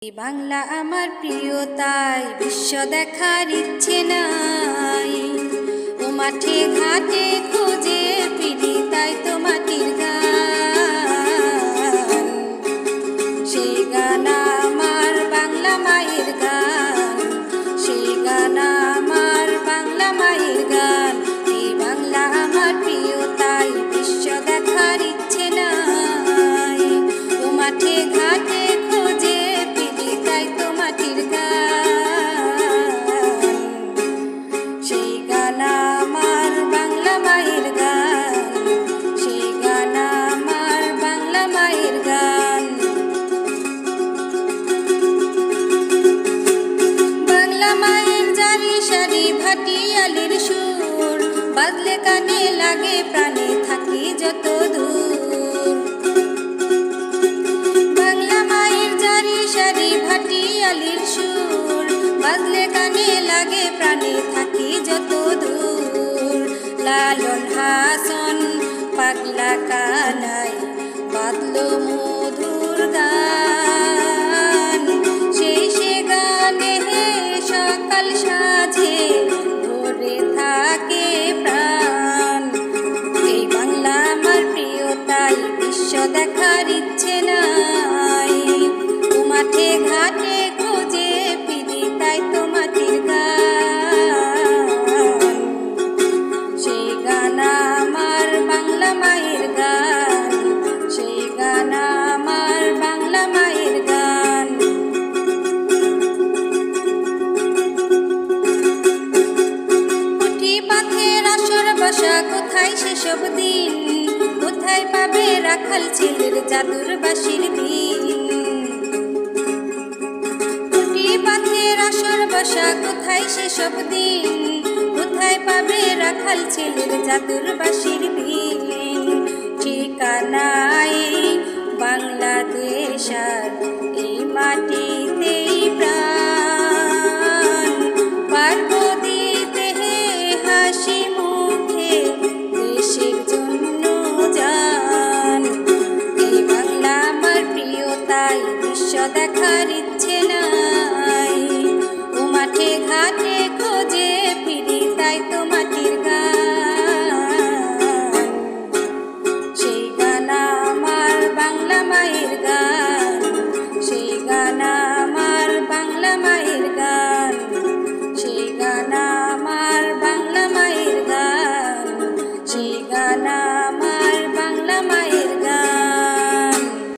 এই বাংলা আমার প্রিয়, তাই বিশ্ব দেখার ইচ্ছে নাই। ও মাঠে ঘাটে খুঁজে ফিরি, তাই তো মাটির গান। সেই গান আমার বাংলা মায়ের গান, সেই গান আমার বাংলা মায়ের গান। এই বাংলা আমার প্রিয়, তাই বিশ্ব দেখার ইচ্ছে নাই। ও মাঠে ঘাটে খুঁজে ফিরি, তাই তো মাটির গান। সেই গান আমার বাংলা মায়ের গান, সেই গান আমার বাংলা মায়ের গান। বাংলা মায়ের জারি সারি ভাটিয়ালির সুর, বাজলে কানে লাগে প্রাণে থাকি যত দূর। বাংলা মায়ের জারি সারি ভাটিয়ালির সুর, বাজলে কানে লাগে প্রাণে থাকি যত দূর। লালন হাসন পাগলা কানাই বাদলো মধুর গান। সেই সে গানে সকাল সাজে ভরে থাকে প্রাণ। এই বাংলা আমার প্রিয়, তাই বিশ্ব দেখার ইচ্ছে নাই। ও মাঠে ঘাটে খুঁজে ফিরি, তাই তো মাটির গান। সেই গান আমার বাংলা মায়ের গান, সেই গান আমার বাংলা মায়ের গান। পুঁটি পাথের আসর বসা, কোথায় সেসব দিন? কোথায় পাবে রাখাল ছেলের জাদুর বাঁশির দিন? পুঁটি পাথের আসর বসা, কোথায় সেসব দিন? কোথায় পাবে রাখাল ছেলের জাদুর বাঁশির দিন? ঠিকানায় বাংলাদেশ আর এই মাটিতেই প্রাণ। পারব দিতে হাসি মুখে দেশের জন্য জান। এই বাংলা আমার প্রিয়, তাই বিশ্ব দেখার